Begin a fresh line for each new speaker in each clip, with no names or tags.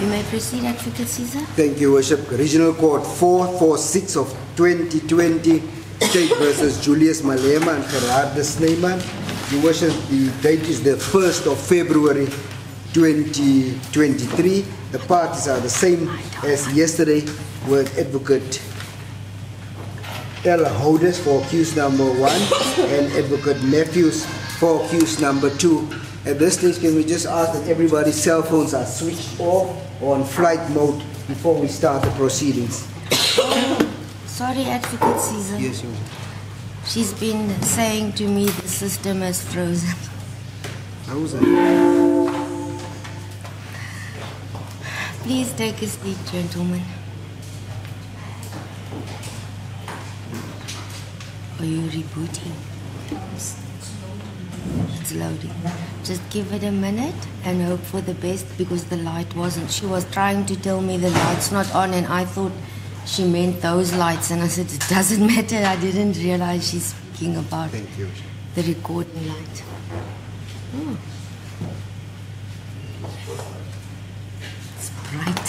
You may proceed, Advocate Caesar.
Thank you, Worship. Regional Court 446 of 2020, State versus Julius Malema and Gerard Snyman. Your Worship, the date is the 1st of February 2023. The parties are the same as yesterday, with Advocate Ella Hodes for accused number 1 and Advocate Matthews for accused number 2. At this stage, can we just ask that everybody's cell phones are switched off or on flight mode before we start the proceedings?
Sorry, Advocate Caesar.
Yes, Your Worship.
She's been saying to me the system is frozen.
Frozen?
Please take a seat, gentlemen. Are you rebooting? It's loading. Just give it a minute and hope for the best, because the light wasn't. She was trying to tell me the light's not on, and I thought she meant those lights, and I said it doesn't matter. I didn't realize she's speaking about the recording light. Oh. It's bright.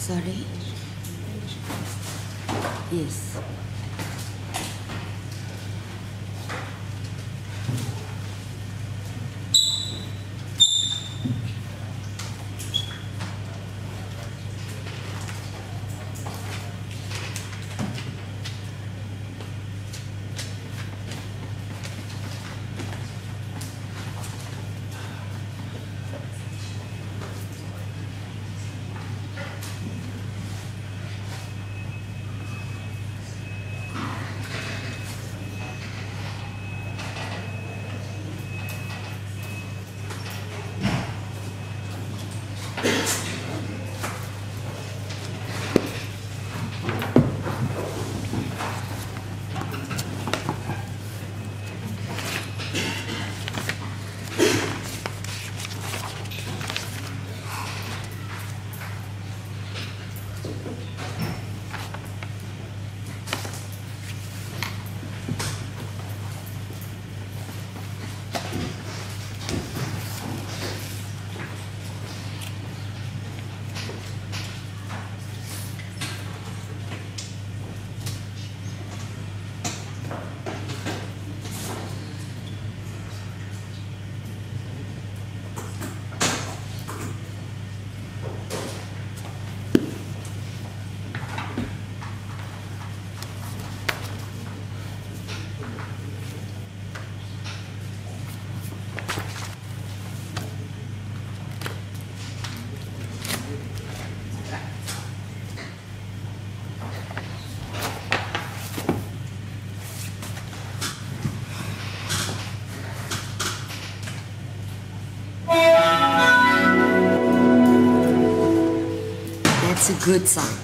Sorry? Yes. That's a good sign.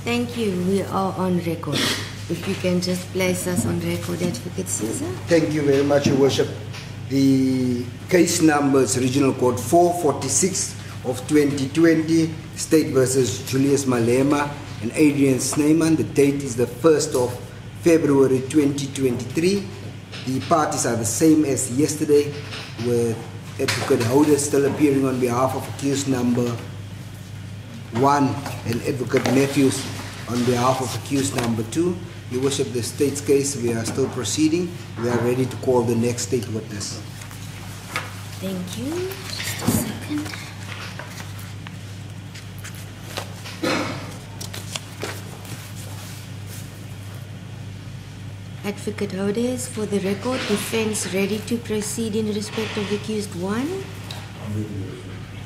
Thank you. We are on record. If you can just place us on record, Advocate Caesar.
Thank you very much, Your Worship. The case number is Regional Court 446 of 2020, State versus Julius Malema and Adrian Snyman. The date is the 1st of February 2023. The parties are the same as yesterday, with Advocate Houder still appearing on behalf of accused number 1 and Advocate Matthews on behalf of accused number 2. Your Worship, the state's case, we are still proceeding. We are ready to call the next state witness.
Thank you. Just a second. Advocate Hodes, for the record, defense ready to proceed in respect of accused 1.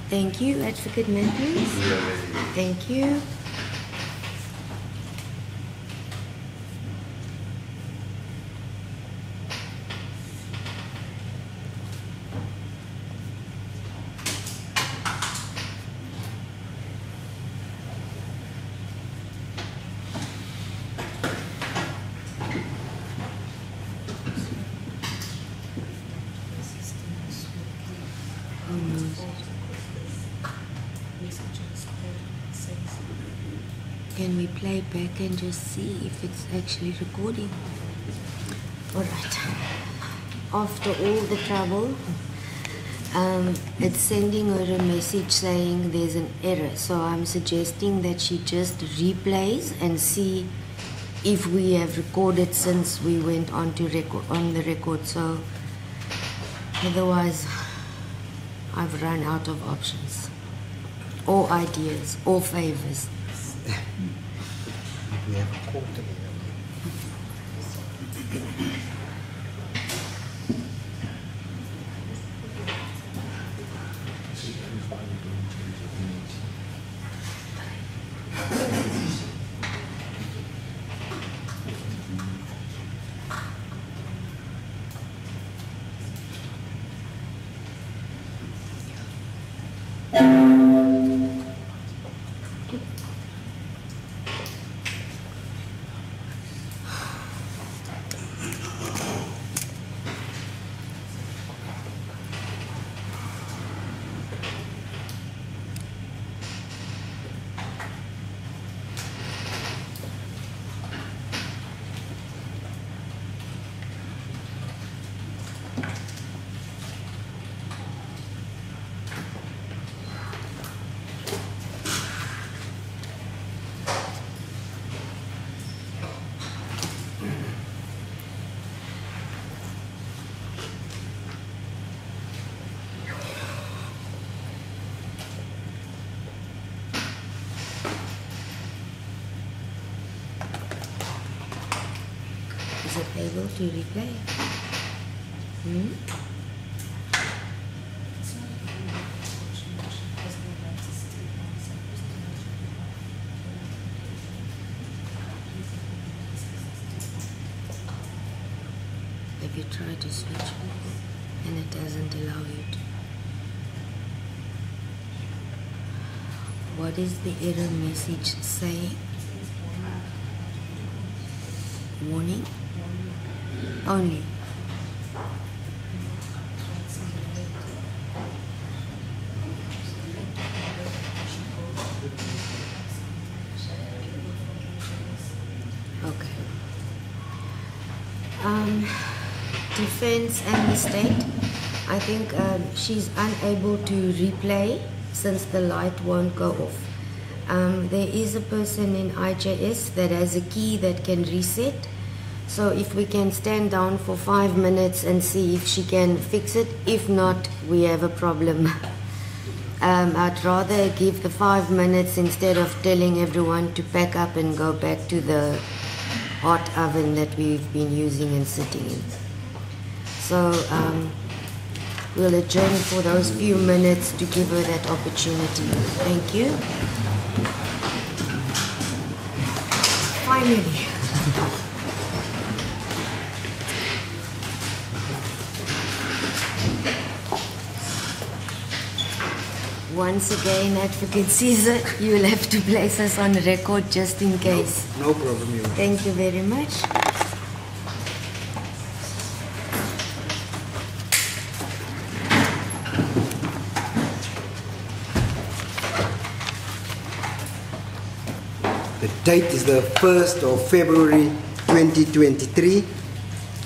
Thank you. Advocate Matthews. Thank you. Can we play back and just see if it's actually recording? Alright. After all the trouble, it's sending her a message saying there's an error. So I'm suggesting that she just replays and see if we have recorded since we went on to the record. So otherwise, I've run out of options, or ideas, or favors.
We have a court together.
Is it able to replay? Have you tried to switch and it doesn't allow you to? What is the error message saying? Warning? Only. Okay. Defense and the state, I think she's unable to replay since the light won't go off. There is a person in IJS that has a key that can reset. So if we can stand down for 5 minutes and see if she can fix it. If not, we have a problem. I'd rather give the 5 minutes instead of telling everyone to pack up and go back to the hot oven that we've been using and sitting in. So we'll adjourn for those few minutes to give her that opportunity. Thank you. Finally. once again, Advocate Caesar, you will have to place us on record just in case.
No problem, Your Worship.
Thank you very much.
The date is the 1st of February 2023.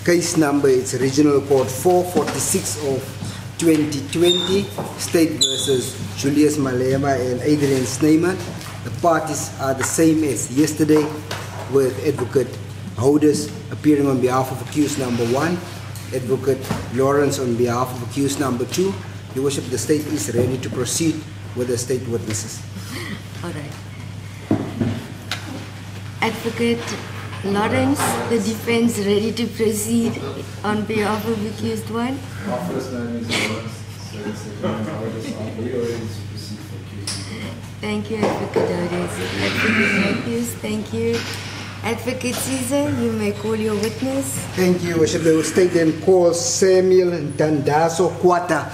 Case number is Regional Court 446 of 2020. State versus Julius Malema and Adrian Snyman. The parties are the same as yesterday, with Advocate Houders appearing on behalf of accused number 1, Advocate Lawrence on behalf of accused number 2. Your Worship, the state is ready to proceed with the state witnesses.
All right. Advocate Lawrence, the defense ready to proceed on behalf of accused 1?
My first name is Lawrence, so it's we are ready to proceed for accused 1.
Thank you, Advocate Lawrence. Advocate Matthews, thank you. Advocate Caesar, you may call your witness.
Thank you, Worship. The state then calls Samuel Dandaso Kwata.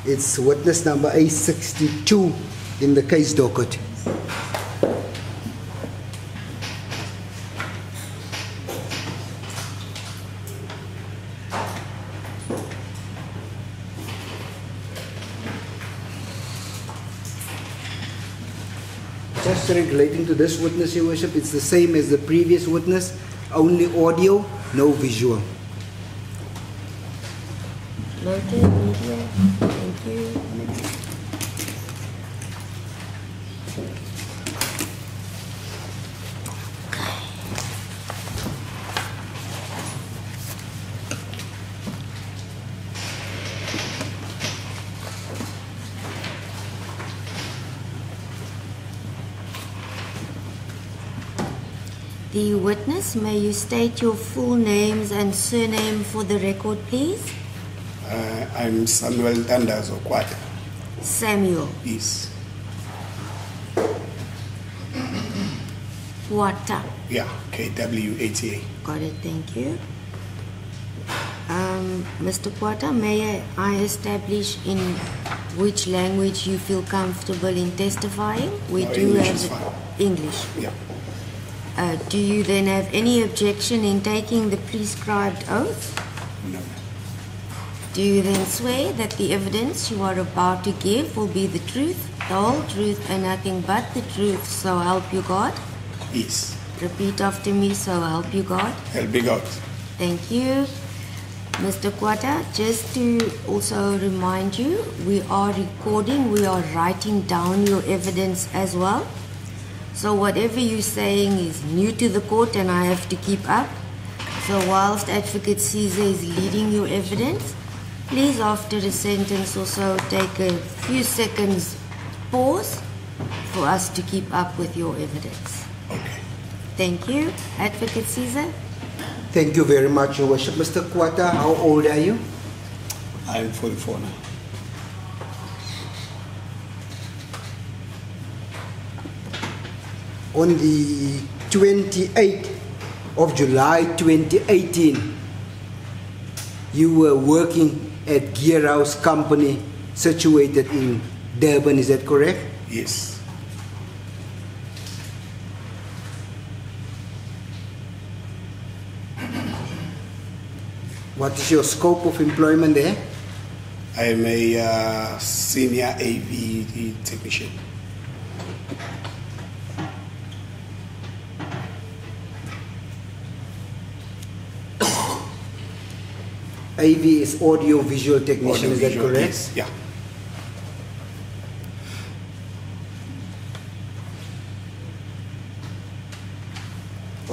It's witness number A62 in the case docket. Just relating to this witness, Your Worship, it's the same as the previous witness, only audio, no visual.
Noted, media, thank you. The witness, may you state your full names and surname for the record, please?
I'm Samuel Dandazo Kwata.
Samuel.
Yes.
Kwata.
Yeah, KWATA.
Got it, thank you. Mr. Kwata, may I establish in which language you feel comfortable in testifying? We
No,
do
English
have
is fine.
English.
Yeah.
Do you then have any objection in taking the prescribed oath?
No.
Do you then swear that the evidence you are about to give will be the truth, the whole truth, and nothing but the truth, so help you God?
Yes.
Repeat after me, so help you God.
Help me God.
Thank you. Mr. Kwata, just to also remind you, we are recording, we are writing down your evidence as well. So whatever you're saying is new to the court and I have to keep up. So whilst Advocate Caesar is leading your evidence, please after a sentence or so take a few seconds pause for us to keep up with your evidence.
Okay.
Thank you. Advocate Caesar?
Thank you very much, Your Worship. Mr. Kwata, how old are you?
I'm 44 now.
On the 28th of July 2018, you were working at Gear House Company situated in Durban, is that correct?
Yes.
What is your scope of employment there?
I am a senior AV technician.
AV is audio visual technician, is that
Audio-visual,
correct?
yes, yeah.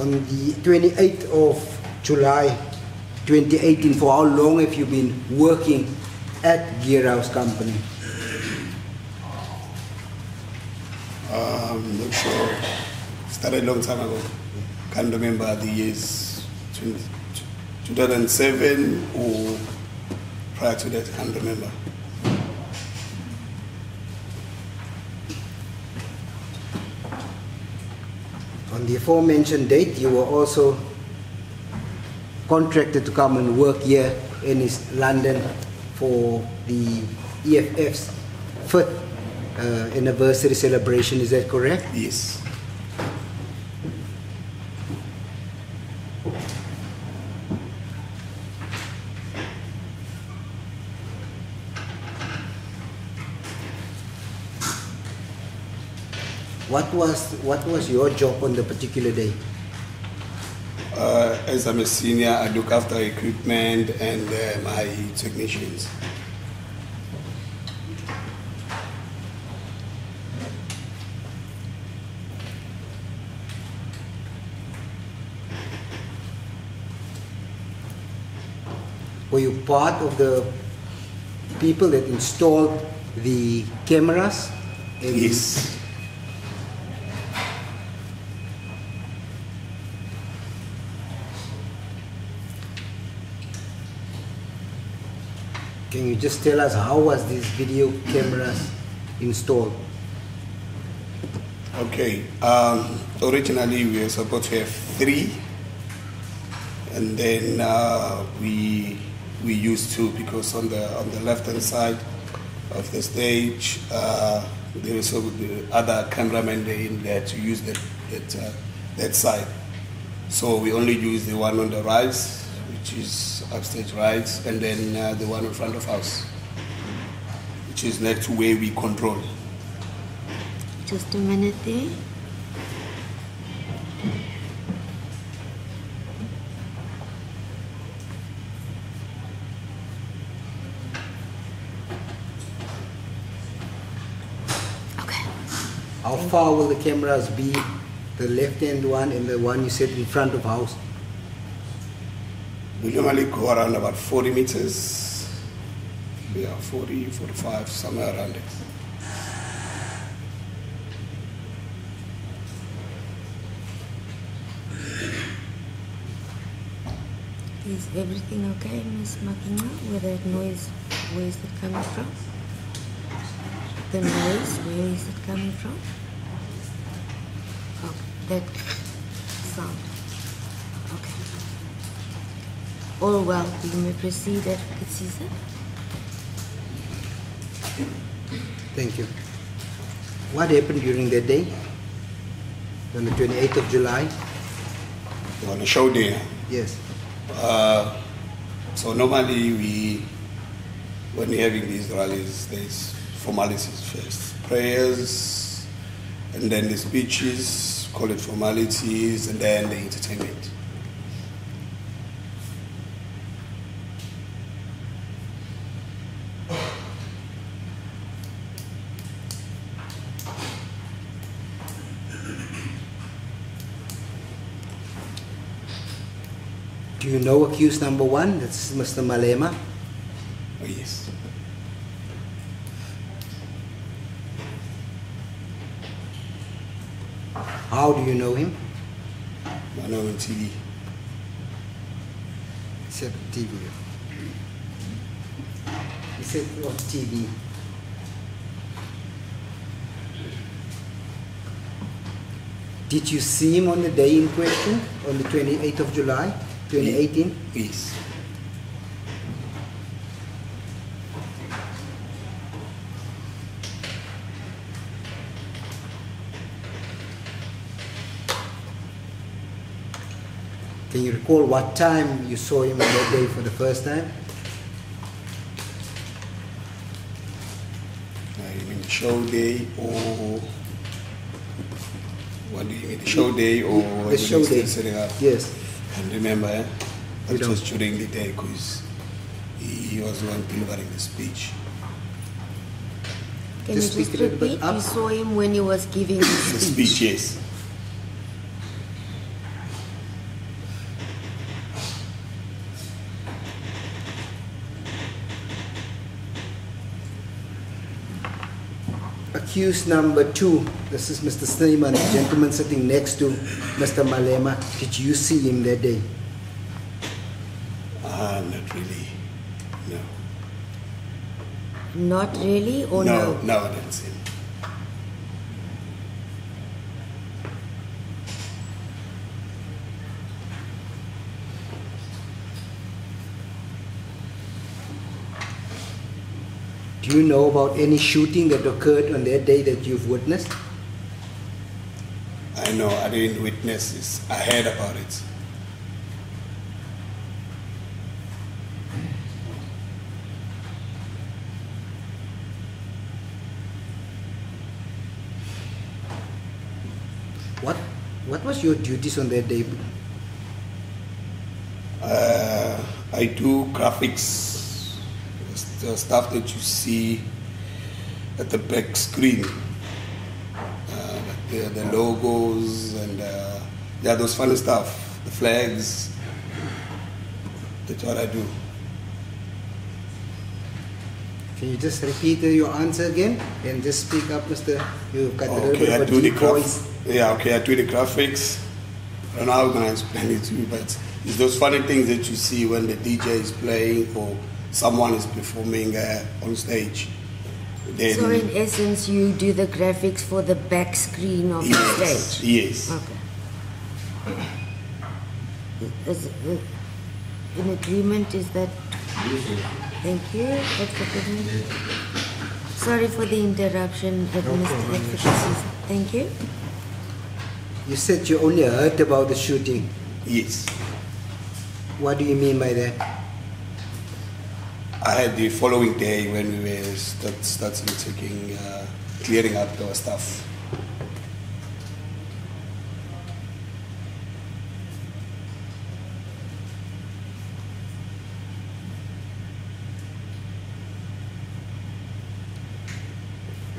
On the 28th of July 2018, for how long have you been working at Gear House Company?
Not sure. Started a long time ago. Can't remember the years. 2007 or prior to that, can't remember.
On the aforementioned date, you were also contracted to come and work here in London for the EFF's 5th anniversary celebration, is that correct?
Yes.
What was your job on the particular day?
As I'm a senior, I look after equipment and my technicians.
Were you part of the people that installed the cameras?
Yes.
Can you just tell us how was these video cameras installed?
Okay. Originally, we were supposed to have 3, and then we used 2 because on the left hand side of the stage there was the other cameraman there to use that side. So we only used the one on the right, which is upstage right, and then the one in front of house, which is next to where we control.
Just a minute there. Okay.
How far will the cameras be? The left-hand one and the one you said in front of house?
We normally go around about 40 meters. Yeah, 40, 45, somewhere around it.
Is everything okay, Miss Makina? With that noise, where is it coming from? The noise, where is it coming from? Oh, that sound. Okay. All well, you may proceed, Advocate Caesar.
Thank you. What happened during that day? On the 28th of July?
On the show day.
Yes.
So normally when we're having these rallies, there's formalities first. Prayers, and then the speeches, call it formalities, and then the entertainment.
Do you know accused number 1? That's Mr. Malema.
Oh, yes.
How do you know him?
I know on TV.
He said TV. He said on TV. Did you see him on the day in question, on the 28th of July, 2018?
Yes.
Can you recall what time you saw him on that day for the first time?
You mean the show day, or what do you mean, the show day, or
The show day.
Setting up?
Yes.
And remember,
You
that was
don't.
during the day because he was the one delivering the speech.
Can
Just
you
speak
just
a little bit
repeat?
up.
You saw him when he was giving
The
his
speech, yes.
Accused number 2, this is Mr. Snyman, the gentleman sitting next to Mr. Malema. Did you see him that day?
Not really. No.
Not really, or no?
No, I didn't see him.
Do you know about any shooting that occurred on that day that you've witnessed?
I know, I didn't witness this. I heard about it.
What was your duties on that day?
I do graphics, the stuff that you see at the back screen, like the logos and yeah, those funny stuff, the flags. That's what I do.
Can you just repeat your answer again and just speak up, Mr. You've got a little
Okay,
bit
I
of a
do the
deep voice.
yeah, okay, I do the graphics. I don't know how I'm gonna explain it to you, but it's those funny things that you see when the DJ is playing or someone is performing on stage. Then,
So in essence, you do the graphics for the back screen of the stage?
Yes.
Okay. Is in agreement, is that... Thank you. God forgive me. Sorry for the interruption, Mr. Advocacy. Thank you.
You said you only heard about the shooting.
Yes.
What do you mean by that?
I had the following day when we were starting taking, clearing up our stuff.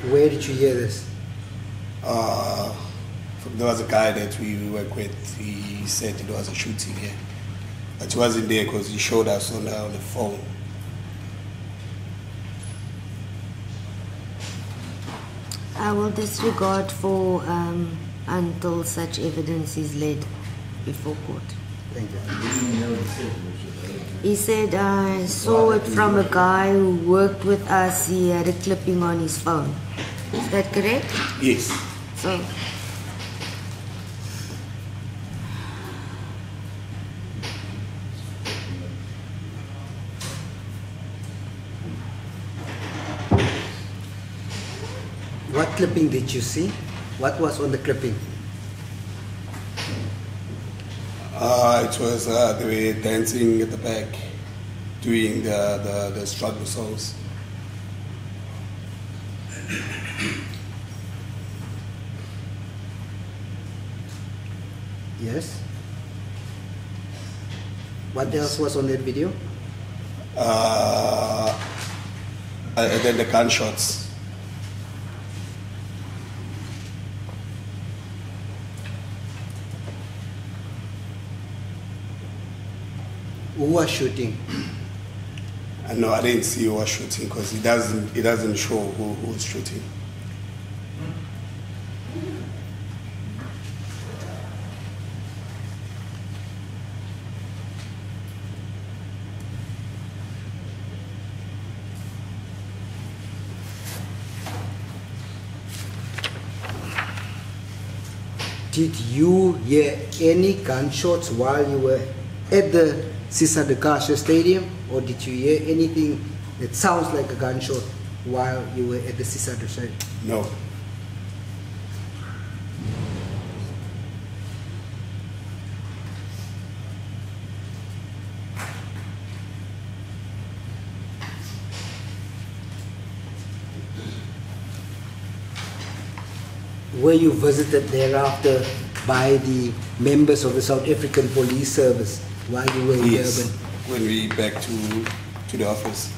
Where did you hear this?
There was a guy that we work with. He said it was a shooting here, but he wasn't there because he showed us on the phone.
I will disregard for until such evidence is laid before court.
Thank you.
He said, I saw it from a guy who worked with us. He had a clipping on his phone. Is that correct?
Yes.
So,
What clipping did you see? What was on the clipping?
It was they were dancing at the back, doing the struggle songs.
Yes. What else was on that video?
And then the gunshots.
Who was shooting?
No, I didn't see who was shooting because it doesn't show who was shooting.
Did you hear any gunshots while you were at the Sisa de Kasha Stadium, or did you hear anything that sounds like a gunshot while you were at the Sisa de Stadium?
No.
Were you visited thereafter by the members of the South African Police Service while you were in
Yes.
Durban?
When we back to the office.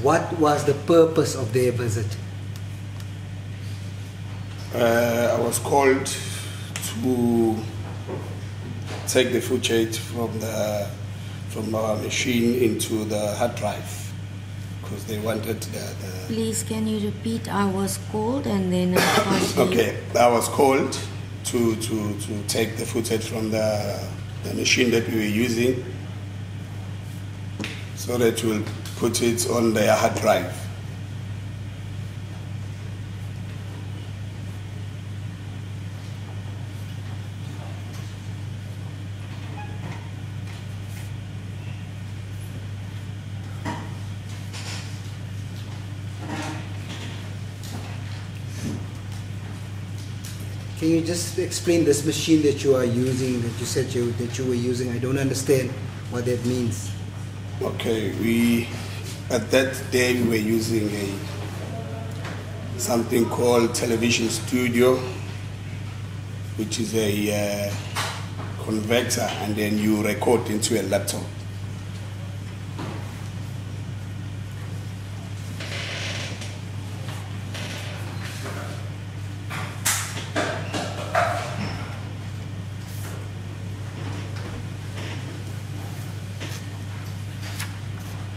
What was the purpose of their visit?
I was called to take the footage from our machine into the hard drive because they wanted the
please can you repeat? I was called and then I can't hear.
Okay, I was called to take the footage from the machine that we were using so that we'll put it on their hard drive.
Can you just explain this machine that you are using, that you said that you were using? I don't understand what that means.
Okay, at that day we were using something called television studio, which is a converter, and then you record into a laptop.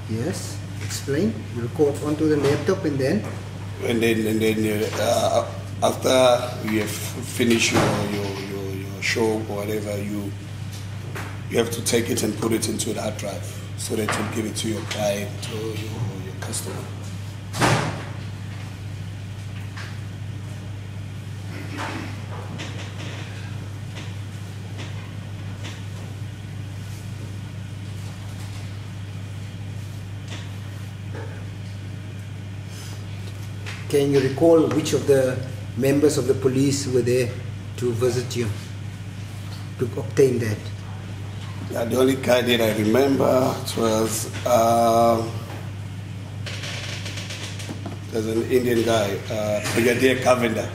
Yes, explain. You record onto the laptop and then
after you have finished your show or whatever, you have to take it and put it into the hard drive so that you give it to your client or your customer.
Can you recall which of the members of the police were there to visit you, to obtain that?
Yeah, the only guy that I remember was there's an Indian guy, Brigadier Cavender.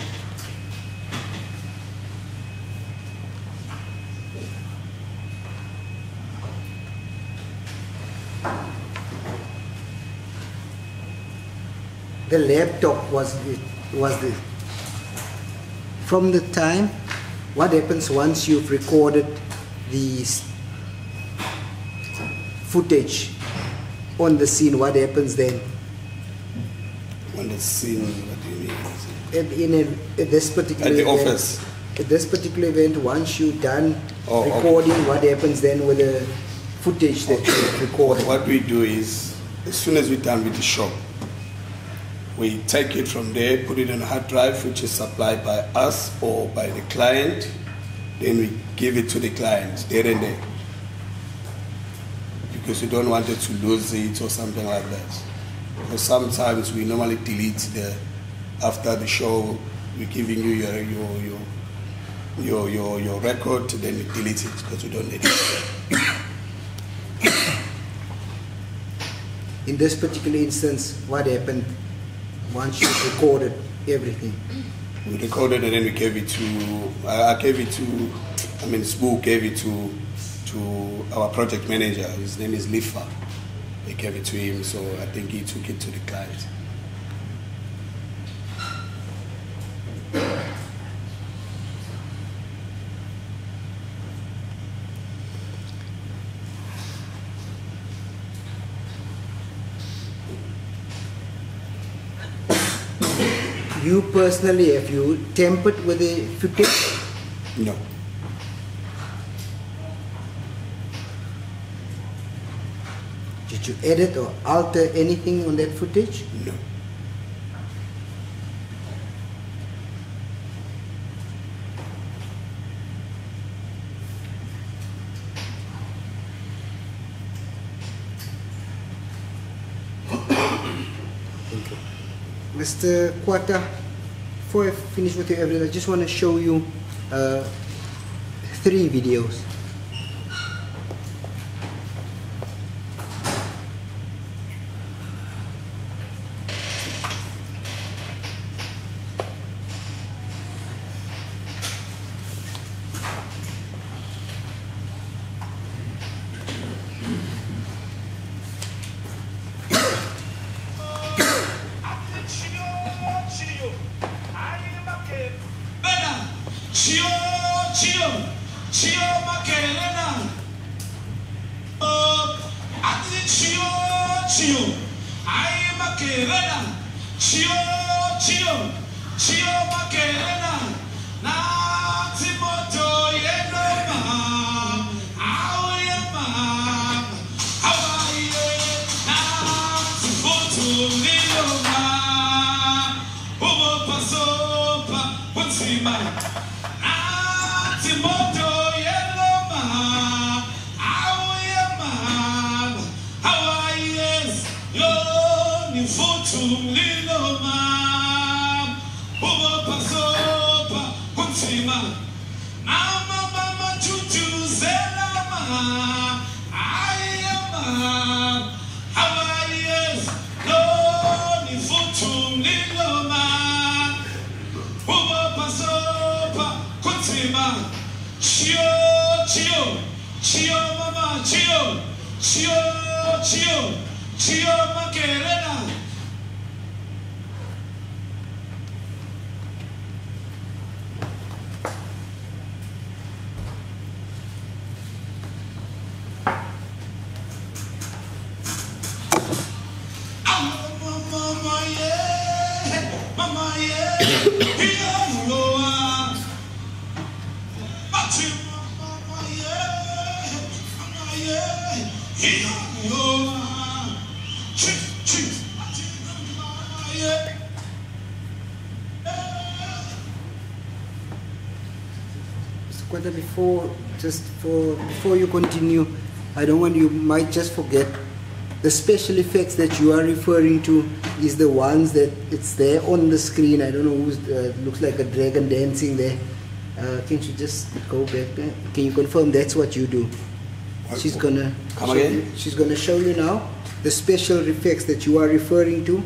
The laptop was the from the time. What happens once you've recorded the footage on the scene? What happens then?
On the scene, what do you mean?
At this particular
at the
event,
office.
At this particular event, once you're done recording,
okay.
What happens then with the footage that you recorded?
What we do is, as soon as we're done with the show, we take it from there, put it on a hard drive, which is supplied by us or by the client. Then we give it to the client there and then, because we don't want it to lose it or something like that. Because sometimes we normally delete after the show, we're giving you your record, then we delete it because we don't need it.
In this particular instance, what happened once you recorded everything?
We recorded and then we gave it to, Spoo gave it to our project manager. His name is Lifa. They gave it to him, so I think he took it to the client.
You personally, have you tampered with the footage?
No.
Did you edit or alter anything on that footage?
No.
Mr. Kwata, before I finish with your evidence, I just want to show you 3 videos. Before you continue, I don't want you might just forget the special effects that you are referring to is the ones that it's there on the screen. I don't know who's looks like a dragon dancing there. Can't you just go back there? Can you confirm that's what you do? She's gonna she's gonna show you now the special effects that you are referring to.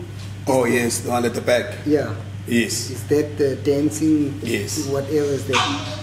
Oh yes, the one at the back.
Yeah.
Yes.
Is that the dancing?
Yes.
Whatever is that.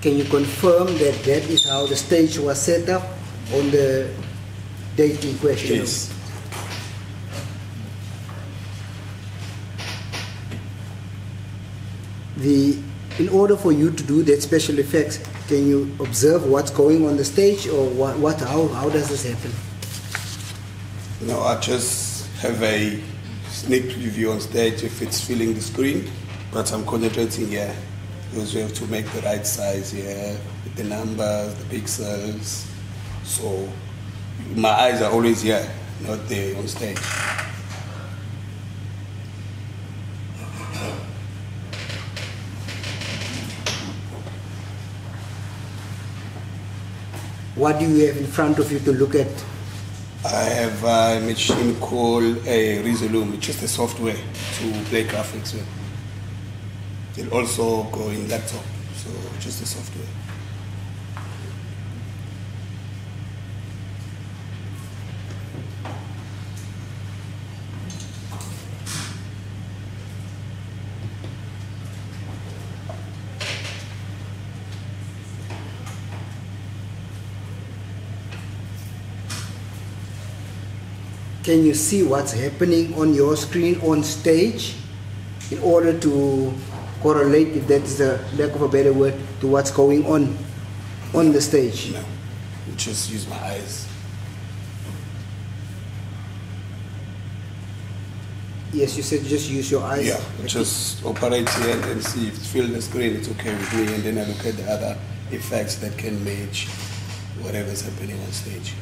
Can you confirm that that is how the stage was set up on the date in question?
Yes.
In order for you to do that special effects, can you observe what's going on the stage, or how does this happen?
No, I just have a sneak preview on stage if it's filling the screen, but I'm concentrating here because you have to make the right size here with the numbers, the pixels. So my eyes are always here, not there on stage.
What do you have in front of you to look at?
I have a machine called a Resolume, which is the software to play graphics with. It'll also go in laptop, so just the software.
Can you see what's happening on your screen on stage in order to correlate, if that's the lack of a better word, to what's going on the stage?
No, just use my eyes.
Yes, you said just use your eyes.
Yeah, just operate here and then see if it's filling the screen, it's okay with me, and then I look at the other effects that can match whatever's happening on stage.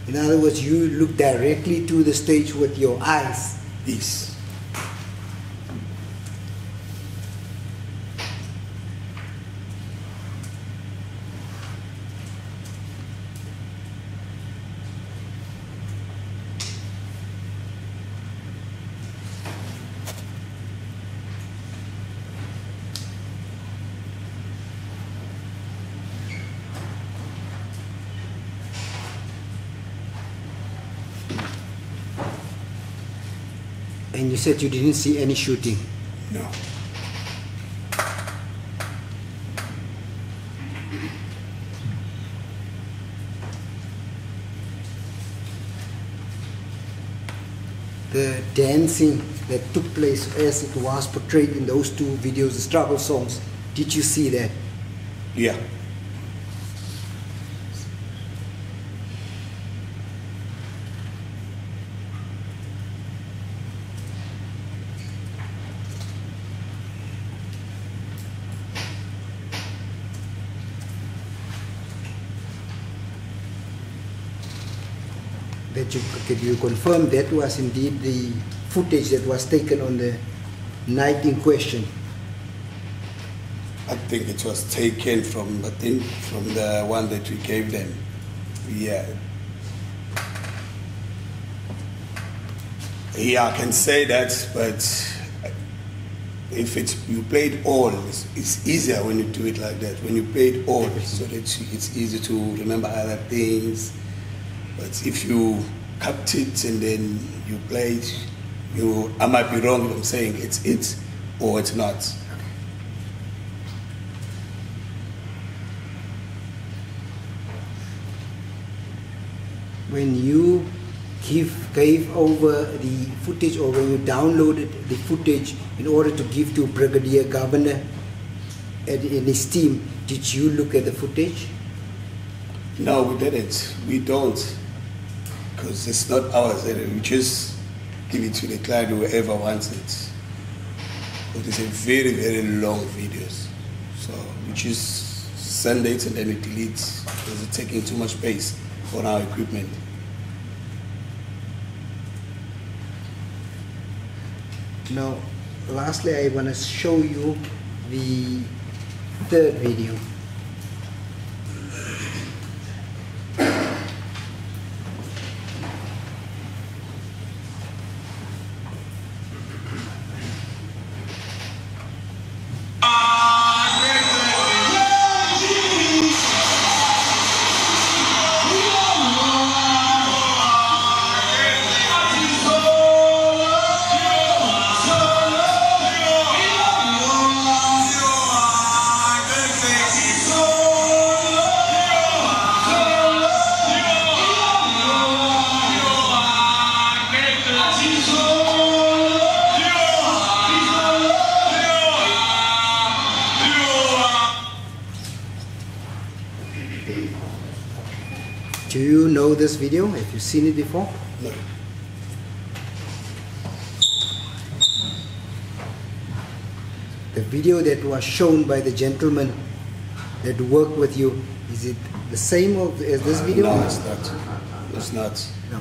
In other words, you look directly to the stage with your eyes.
Yes.
And you said you didn't see any shooting?
No.
The dancing that took place as it was portrayed in those two videos, the struggle songs, did you see that?
Yeah.
Can you confirm that was indeed the footage that was taken on the night in question?
I think it was taken from the one that we gave them. Yeah. Yeah, I can say that, but if you play it all, it's easier when you do it like that. When you play it all, so that it's easy to remember other things. But if you cut it and then you play it, I might be wrong if I'm saying it's it or it's not.
When you gave over the footage, or when you downloaded the footage in order to give to Brigadier Governor and his team, did you look at the footage?
No, we didn't. We don't. Because it's not ours. We just give it to the client, whoever wants it. But it's a very, very long videos. So we just send it and then we delete because it's taking too much space on our equipment.
Now, lastly, I want to show you the third video. Do you know this video? Have you seen it before?
No.
The video that was shown by the gentleman that worked with you, is it the same as this video?
No, it's not. It's not.
No.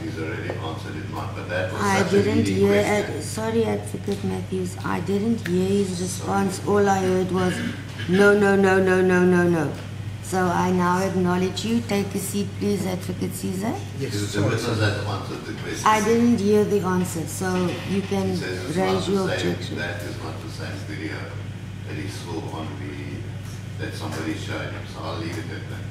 He's already answered it, Mark, but that was
I
such a
didn't
leading
hear
question.
it. Sorry, Advocate Matthews. I didn't hear his response. All I heard was no, no, no, no, no, no, no. So I now acknowledge you. Take a seat, please, Advocate Caesar.
Yes.
It was the witness that answered the question.
I didn't hear the answer, so you can
He says it's
raise
not
your
the same,
objection.
that is not the same video that he saw on that somebody showed him, so I'll leave it at that.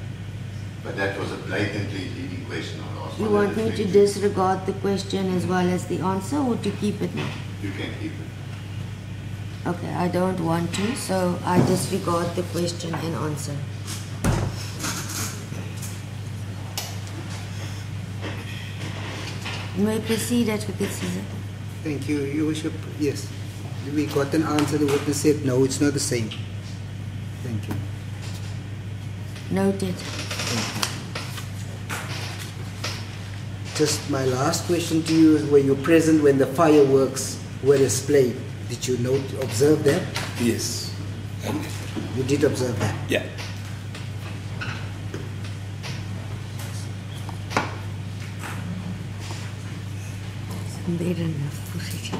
But that was a blatantly leading question. I asked
You
one
want
that
me
is
to
being-
disregard the question as well as the answer, or to keep it now?
You can keep it.
Okay, I don't want to, so I disregard the question and answer. You may proceed, Advocate Caesar.
Thank you, Your Worship. Yes. We got an answer. The witness said, no, it's not the same. Thank you.
Noted.
Just my last question to you is, were you present when the fireworks were displayed? Did you observe that?
Yes. And
You did observe that.
yeah.
Made enough footage.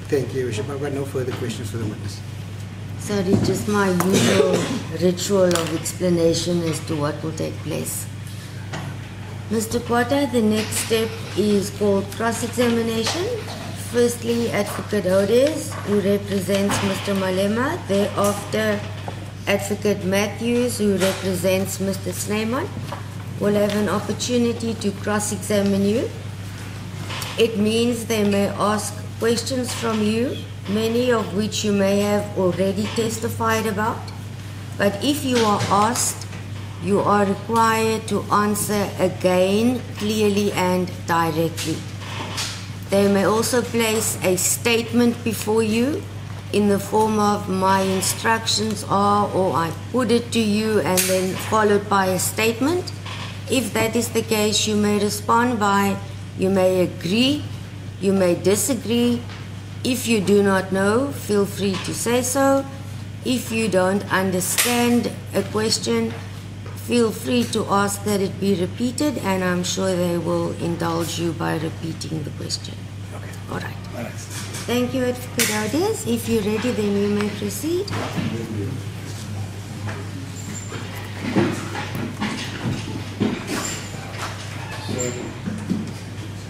Thank you, Your Worship. I've got no further questions for the witness.
Sorry, just my usual ritual of explanation as to what will take place. Mr. Quatta, the next step is called cross-examination. Firstly, Advocate Odes, who represents Mr. Malema. Thereafter, Advocate Matthews, who represents Mr. Snyman, will have an opportunity to cross-examine you. It means they may ask questions from you, many of which you may have already testified about. But if you are asked, you are required to answer again clearly and directly. They may also place a statement before you in the form of my instructions are, or I put it to you, and then followed by a statement. If that is the case, you may respond by, you may agree, you may disagree. If you do not know, feel free to say so. If you don't understand a question, feel free to ask that it be repeated, and I'm sure they will indulge you by repeating the question.
Okay.
All right.
All right.
Thank you, Advocate Audience. If you're ready, then you may proceed.
So,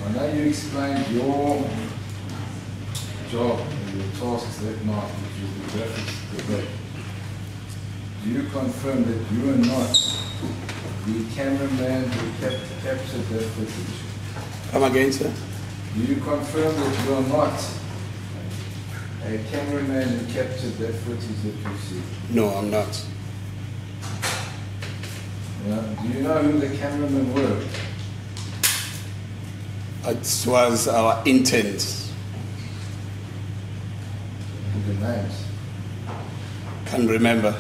I know you explained your job and your tasks that night, which is the graphics debate. Do you confirm that you are not the cameraman who captured that footage?
Come again, sir?
Do you confirm that you are not a cameraman who captured that footage that you see?
No, I'm not.
Do you know who the cameramen were?
It was our intent.
The names?
Can't remember.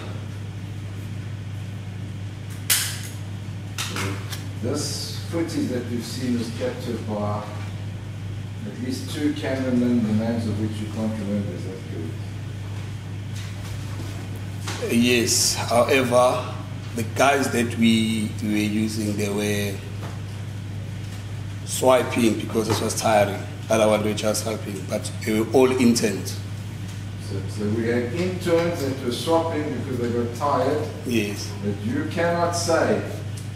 This footage that we've seen was captured by at least two cameramen, the names of which you can't remember. Is that correct?
Yes, however, the guys that we were using, they were swiping because it was tiring. Other one were just helping, but they were all intent.
So we had interns that were swapping because they got tired.
Yes.
But you cannot say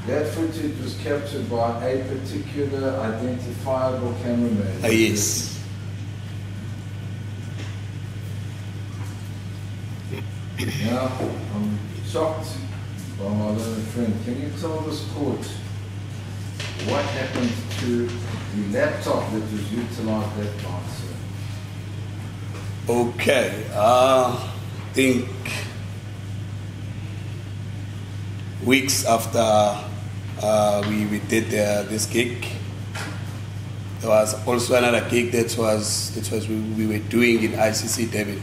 that footage was captured by a particular identifiable cameraman.
Yes.
Now, I'm shocked by my learned friend. Can you tell this court what happened to the laptop that was utilized that night, sir?
Okay, I think weeks after we did this gig, there was also another gig that we were doing in ICC Devon.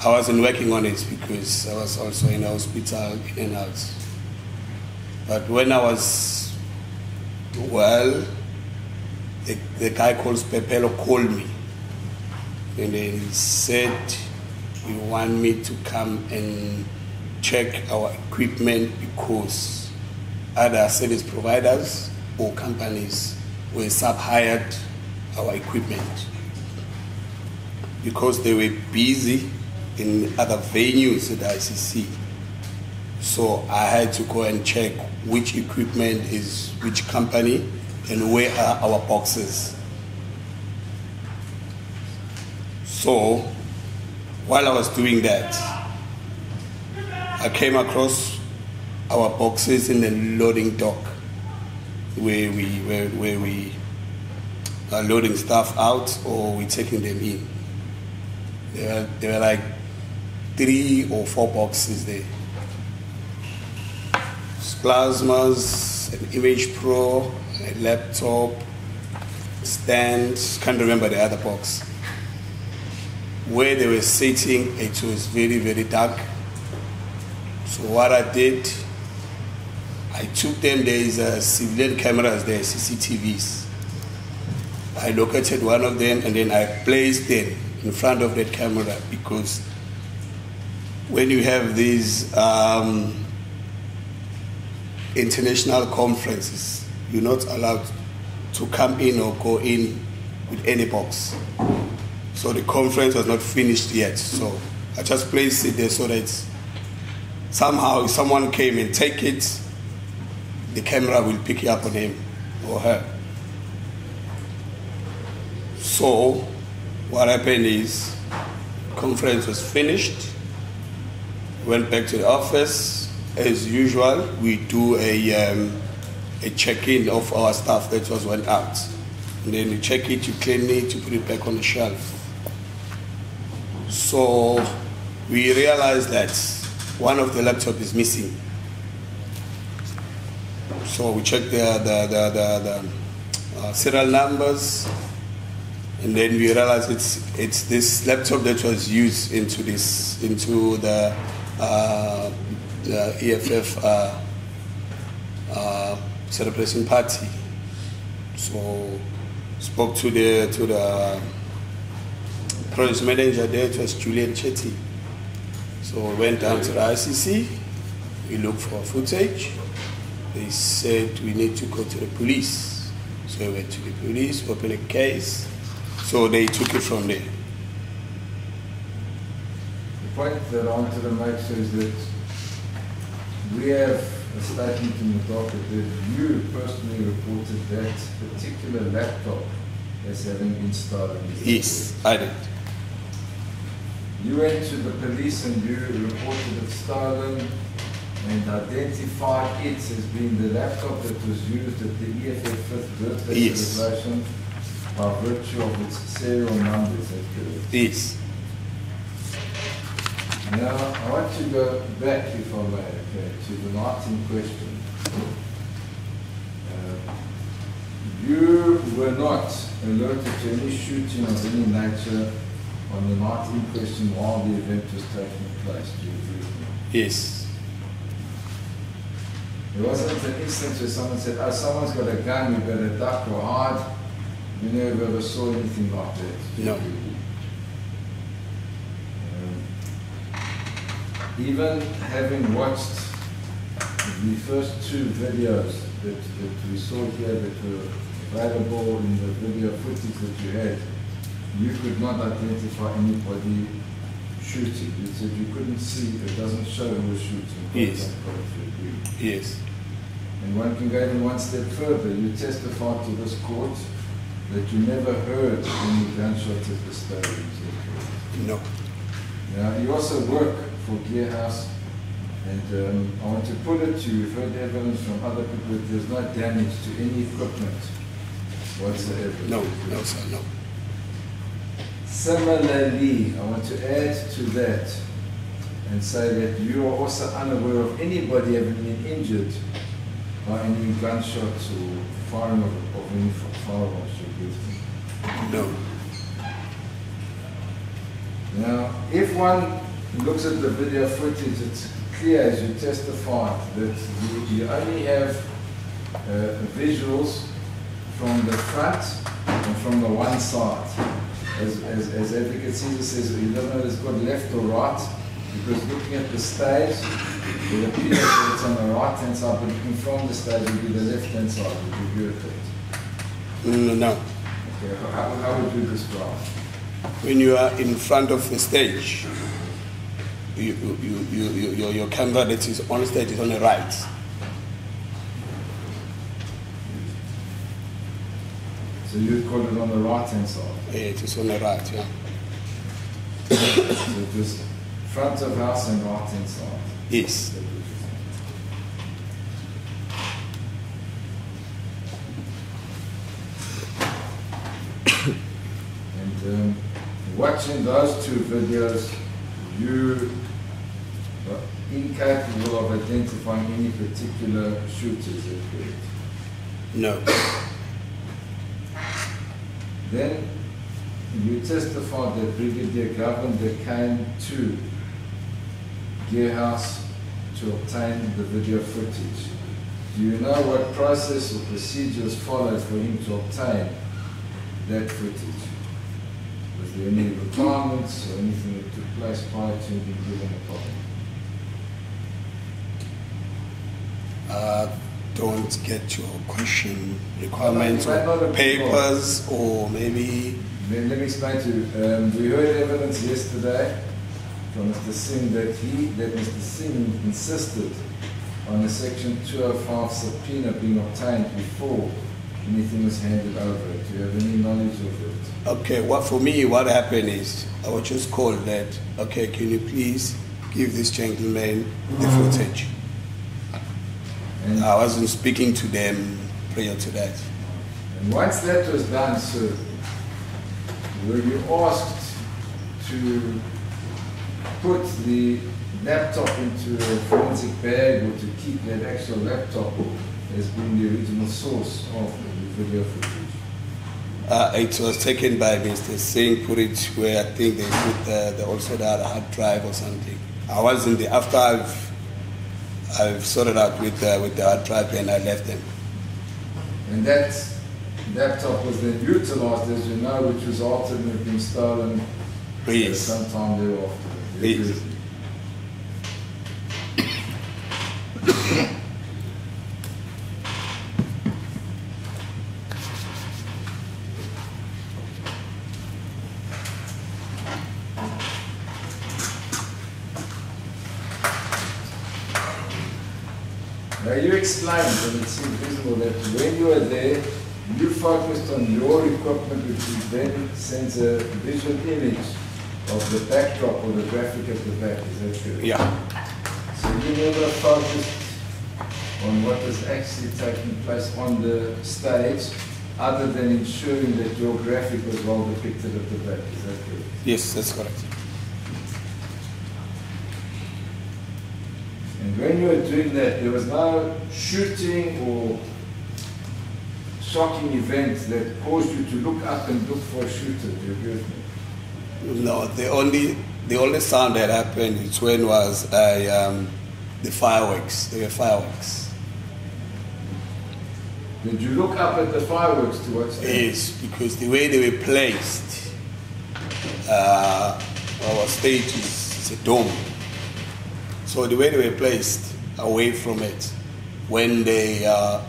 I wasn't working on it because I was also in a hospital in and out. But when I was well, the guy called Pepelo called me. And then he said, "You want me to come and check our equipment because other service providers or companies were sub-hired our equipment because they were busy in other venues at the ICC. So I had to go and check which equipment is which company and where are our boxes." So, while I was doing that, I came across our boxes in the loading dock, where we are loading stuff out or we're taking them in. There were like 3 or 4 boxes there. Plasmas, an Image Pro, a laptop, stand, can't remember the other box. Where they were sitting, it was very, very dark. So what I did, I took them, there is a civilian cameras there, CCTVs. I located one of them and then I placed them in front of that camera because when you have these international conferences, you're not allowed to come in or go in with any box. So the conference was not finished yet. So I just placed it there so that somehow if someone came and take it, the camera will pick it up on him or her. So what happened is, conference was finished. Went back to the office. As usual, we do a check-in of our stuff that went out. And then you check it, you clean it, you put it back on the shelf. So we realized that one of the laptops is missing. So we checked the serial numbers, and then we realized it's this laptop that was used into the EFF celebration party. So spoke to the project manager there. It was Julius Malema. So we went down to the ICC. We looked for footage. They said we need to go to the police. So we went to the police, opened a case. So they took it from there.
The point that I wanted to make is that we have a statement in the docket that you personally reported that particular laptop as having been stolen.
Yes, I did.
You went to the police and you reported it stolen and identified it as being the laptop that was used at the EFF 5th birthday celebration by virtue of its serial numbers.
Yes.
Now, I want to go back, if I may, to the night in question. You were not alerted to any shooting of any nature on the night in question while the event was taking place. Do you agree with me?
Yes.
There wasn't an instance where someone said, oh, someone's got a gun, we better duck or hide. You never ever saw anything like that?
No.
Even having watched the first two videos that we saw here that were available in the video footage that you had, you could not identify anybody shooting. You said you couldn't see, it doesn't show who was shooting.
Yes. Yes.
And one can go even one step further. You testified to this court that you never heard any gunshots at the stadium.
No.
Now, you also work for Gearhouse, and I want to put it to you, we've heard evidence from other people that there's no damage to any equipment whatsoever.
No, no, sir, no.
Similarly, I want to add to that and say that you are also unaware of anybody having been injured by any gunshots or firing of any firearms.
No.
Now, if one looks at the video footage, it's clear as you testified that you only have visuals from the front and from the one side. As Advocate Caesar says, you don't know if it's got left or right, because looking at the stage, it appears that it's on the right-hand side, but looking from the stage would be the left-hand side. Would you agree with that?
No.
Okay, how would you describe?
When you are in front of the stage, your camera that is on stage is on the right.
So you'd call it on the right-hand side?
Yeah, it is on the right, yeah.
So it was front of house and right-hand side?
Yes.
And watching those two videos, you are incapable of identifying any particular shooters, is that correct?
No.
Then you testified that Brigadier Governor came to Gearhouse to obtain the video footage. Do you know what process or procedures followed for him to obtain that footage? Was there any requirements or anything that took place prior to him being given a copy?
Don't get your question. Requirements or papers or maybe...
Let me explain to you. We heard evidence yesterday from Mr. Singh that Mr. Singh insisted on a Section 205 subpoena being obtained before anything was handed over. Do you have any knowledge of it?
Okay, for me, what happened is I was just called that, okay, can you please give this gentleman the footage.
And,
I wasn't speaking to them prior to that.
and once that was done, sir, were you asked to put the laptop into a forensic bag or to keep that actual laptop as being the original source of the video footage?
It was taken by Mr. Singh, put it where I think they put also the other hard drive or something. I wasn't there. After I've sorted out with the hard drive and I left them.
And that laptop was then utilized, as you know, which was ultimately been stolen
Yes.
sometime thereafter.
Yes.
Now you explained, and it seems visible, that when you were there, you focused on your equipment, which then sends a visual image of the backdrop or the graphic at the back. Is that true?
Yeah.
So you never focused on what was actually taking place on the stage, other than ensuring that your graphic was well depicted at the back. Is that true?
Yes, that's correct.
And when you were doing that, there was no shooting or shocking event that caused you to look up and look for a shooter. Do you agree with me?
No, the only sound that happened is when was the fireworks. There were fireworks.
Did you look up at the fireworks to watch them?
Yes, because the way they were placed, our stage is a dome. So the way they were placed away from it, when they are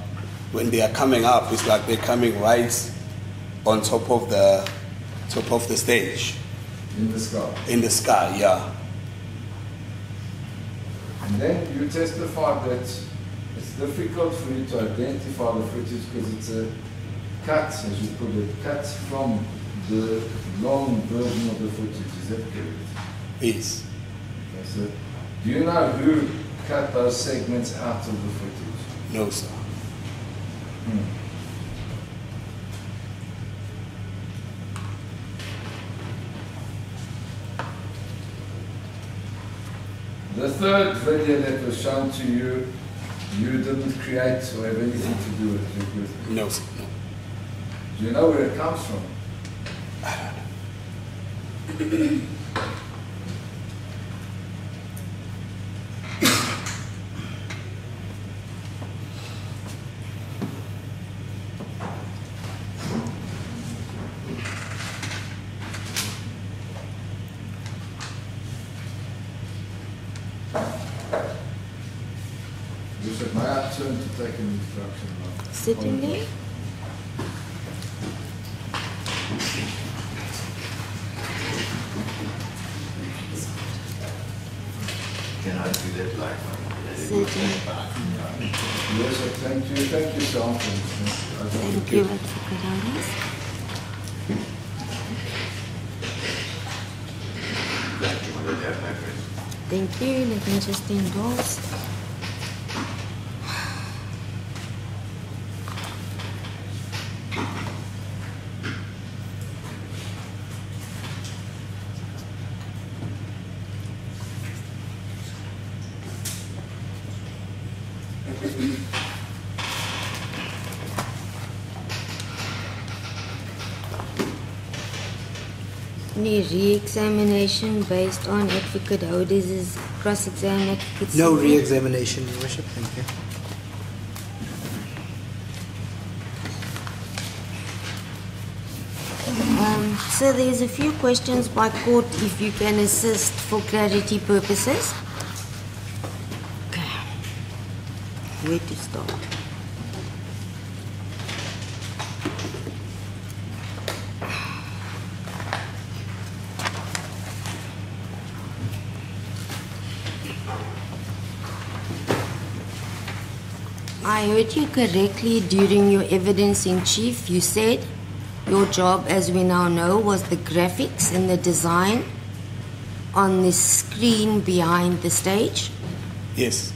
coming up, it's like they're coming right on top of the stage.
In the sky.
In the sky, yeah.
And then you testified that it's difficult for you to identify the footage because it's a cut, as you put it, cut from the long version of the footage. Is that correct?
Yes.
Okay, so do you know who cut those segments out of the footage?
No, sir.
The third video that was shown to you, you didn't create or have anything to do with it.
No, sir. No.
Do you know where it comes from? Bishop, may I turn to take an instruction now?
Certainly.
Can I do that like?
Certainly.
Yes, sir, thank you. Thank you, Sean.
Thank you, Advocate. Thank you. Let me just endorse. Any re-examination based on Advocate Hodes's cross-exam advocate?
No re-examination, Your Worship. Thank you.
So there's a few questions by court if you can assist for clarity purposes. Okay. Where to start? I heard you correctly during your evidence in chief. You said your job, as we now know, was the graphics and the design on the screen behind the stage.
Yes.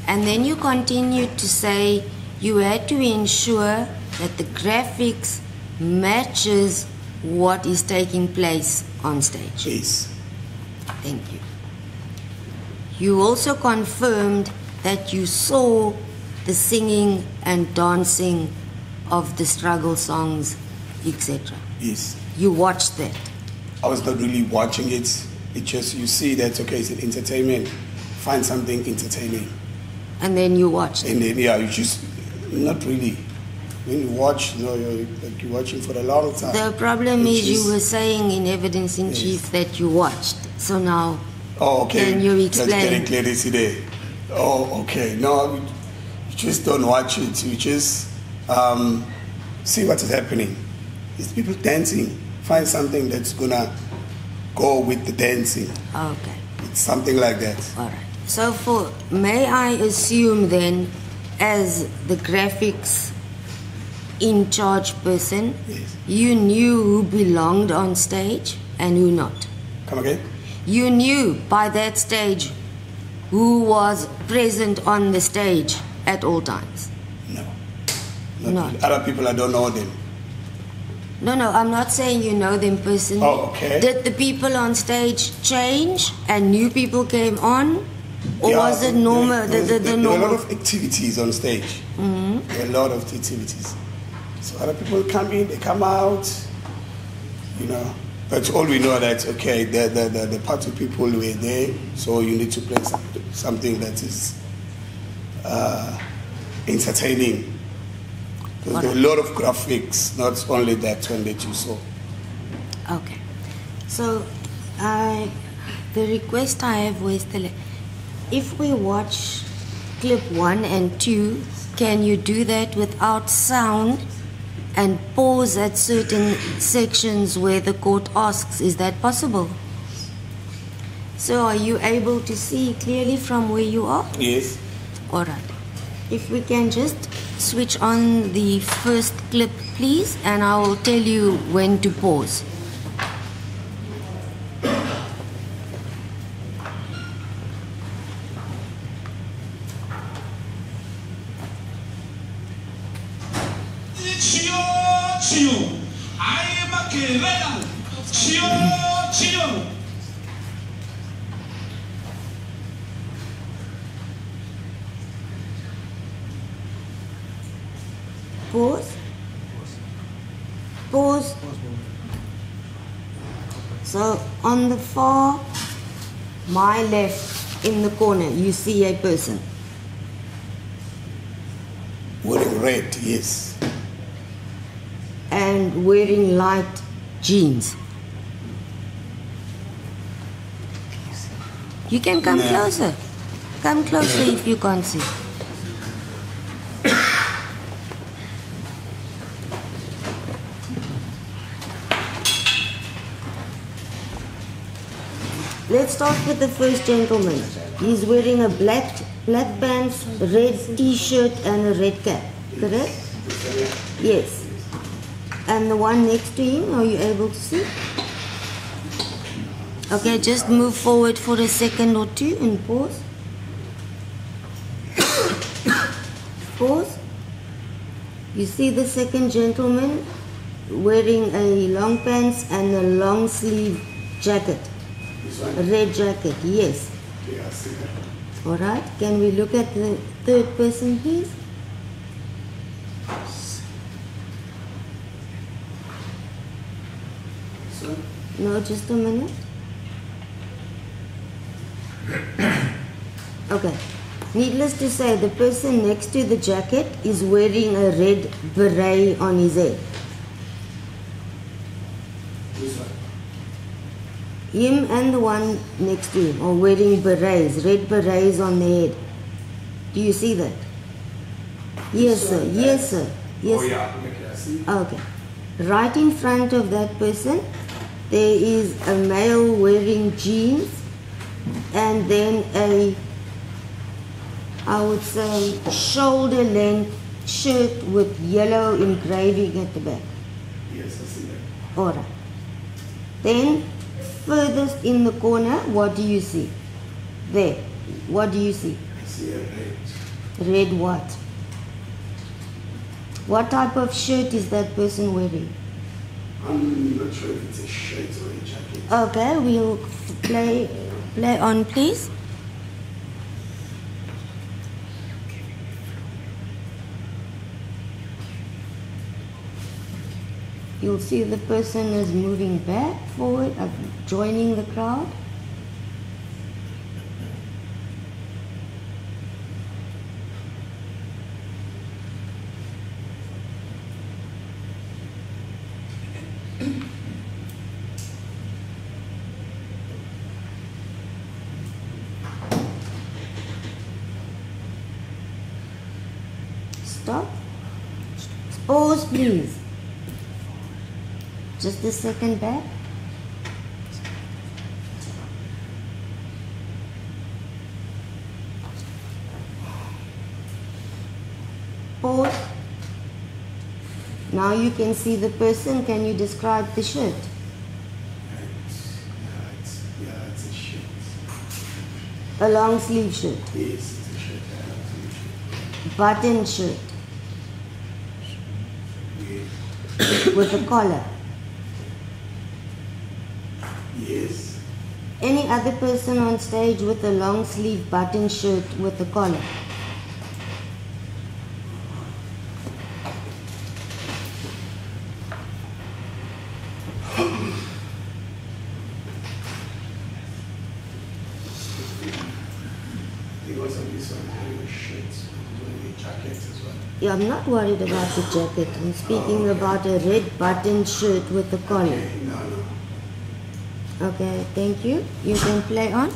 And then you continued to say you had to ensure that the graphics matches what is taking place on stage.
Yes.
Thank you. You also confirmed that you saw the singing and dancing of the struggle songs, etc.
Yes.
You watched that.
I was not really watching it. It just, you see that, okay, it's an entertainment. Find something entertaining.
And then you watched it.
And then, yeah, you just, not really. When you watch, you know, you're watching for a long time.
The problem is
just,
you were saying in evidence in chief that you watched. So now,
oh, okay.
can you
Just
explain?
getting clarity there. Oh, okay. No, you just don't watch it. You just see what is happening. It's people dancing. Find something that's gonna go with the dancing.
Okay.
It's something like that.
All right. So may I assume then, as the graphics in charge person,
Yes.
you knew who belonged on stage and who not?
Come again?
You knew by that stage who was present on the stage at all times?
No.
Not.
Really. Other people, I don't know them.
No, I'm not saying you know them personally.
Oh, okay.
Did the people on stage change and new people came on? Or
Yeah,
was it normal?
There were a
normal?
lot of activities on stage.
Mm-hmm.
There were a lot of activities. So other people come in, they come out, you know. But all we know that, okay, the party people were there, so you need to play something that is entertaining. Because there were a lot of graphics, not only that one that you saw.
Okay. So, the request I have was if we watch clip 1 and 2, can you do that without sound and pause at certain sections where the court asks? Is that possible? So, are you able to see clearly from where you are?
Yes.
All right. If we can just switch on the first clip, please, and I will tell you when to pause. Pause. Pause. So on the far, my left in the corner, you see a person.
Wearing red, yes.
And wearing light jeans. You can come closer. Come closer if you can't see. Let's start with the first gentleman. He's wearing a black pants, red t-shirt and a red cap, correct? Yes. And the one next to him, are you able to see? Okay, just move forward for a second or two and pause. Pause. You see the second gentleman wearing a long pants and a long sleeve jacket. A red jacket, yes.
Yeah, I see that.
All right, can we look at the third person, please? No, just a minute. Okay. Needless to say, the person next to the jacket is wearing a red beret on his head. Him and the one next to him are wearing berets, red berets on their head. Do you see that? Yes, sir. Yes, sir. Yes.
Oh, yeah. Okay, I see.
Okay. Right in front of that person, there is a male wearing jeans and then a, I would say, shoulder length shirt with yellow engraving at the back.
Yes, I see that.
All right. Then furthest in the corner, what do you see? There. What do you see?
I see a red.
Red what? What type of shirt is that person wearing?
I'm not sure if it's a shirt or a jacket.
Okay, we'll play on, please. You'll see the person is moving back, forward, joining the crowd. Stop. Pause, please. Just a second back. Pause. Now you can see the person. Can you describe the shirt?
It's a shirt.
A long sleeve shirt.
Yes, it's a shirt. A long sleeve shirt.
Button shirt.
Yes.
With a collar.
Yes.
Any other person on stage with a long sleeve button shirt with a collar?
There was this one wearing shirts, wearing jackets as well.
Yeah, I'm not worried about the jacket. I'm speaking about a red button shirt with a collar.
No.
Okay, thank you. You can play on.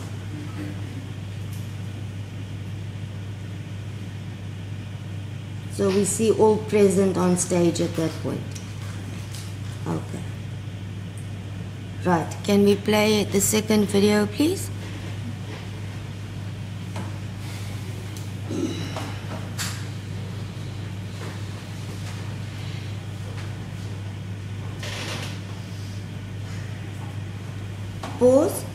So we see all present on stage at that point. Okay. Right, can we play the second video, please? Pause.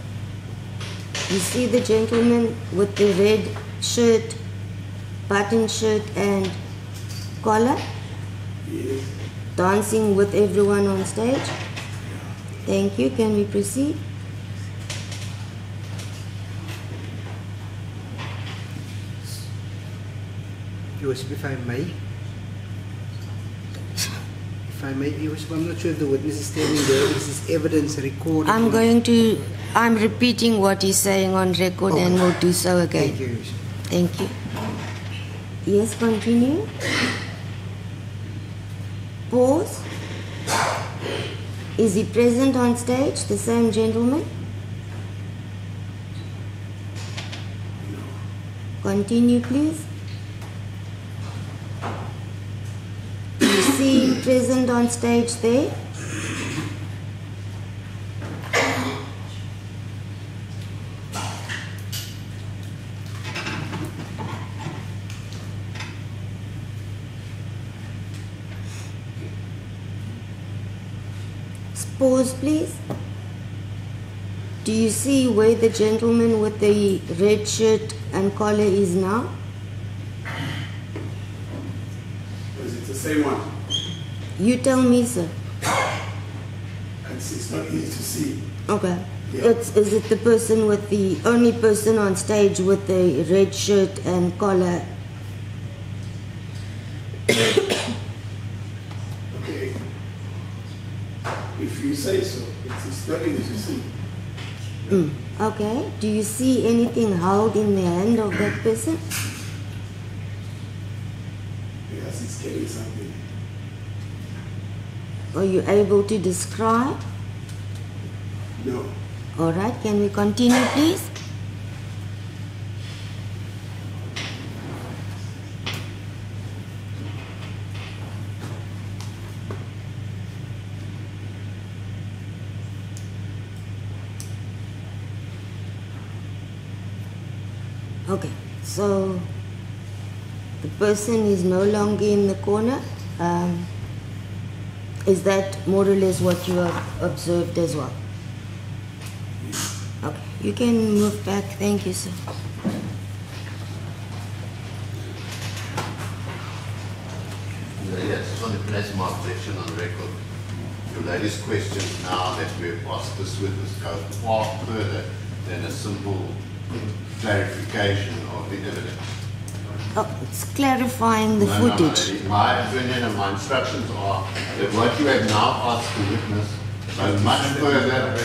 You see the gentleman with the red shirt, button shirt and collar?
Yes.
Dancing with everyone on stage? Thank you. Can we proceed?
If I may. If I may, I'm not sure if the witness is standing there. This is evidence recorded.
I'm repeating what he's saying on record and we'll do so again.
Thank you.
Thank you. Yes, continue. Pause. Is he present on stage, the same gentleman? Continue, please. Do you see him present on stage there? Pause, please. Do you see where the gentleman with the red shirt and collar is now?
Is it the same one?
You tell me, sir.
It's not easy to see.
Okay.
Yeah.
Is it the person with the only person on stage with the red shirt and collar?
Okay. If you say so, it's not easy to see.
Okay. Do you see anything held in the hand of that person?
Yes, it's carrying something.
Are you able to describe?
No.
All right. Can we continue, please? Okay, so the person is no longer in the corner. Is that more or less what you have observed as well? Okay, you can move back. Thank you, sir.
I just want to place my objection on record. Your lady's questions now that we have asked this witness go far further than a simple clarification of the evidence.
Oh, it's clarifying the
No,
footage.
my opinion and my instructions are that what you have now asked the witness goes much further.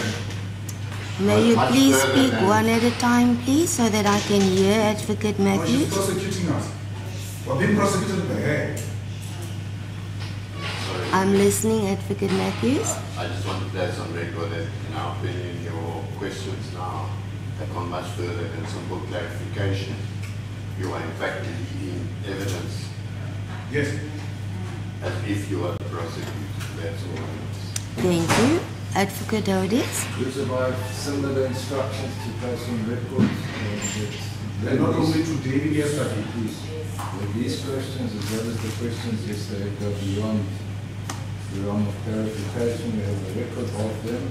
May you
much
please
further
speak
than-
one at a time, please, so that I can hear Advocate
No, she's
Matthews?
prosecuting us. We're being prosecuted by her.
Sorry.
I'm listening, Advocate Matthews.
I just want to place on record that, in our opinion, your questions now have gone much further than simple clarification. You are in fact leading evidence
Yes.
as if you are the prosecutor. That's all it is.
Thank you. Advocate Otis.
These are my similar instructions to place on record.
And not only today, but yesterday.
These questions, as well as the questions yesterday, go beyond the realm of clarification. We have a record of them.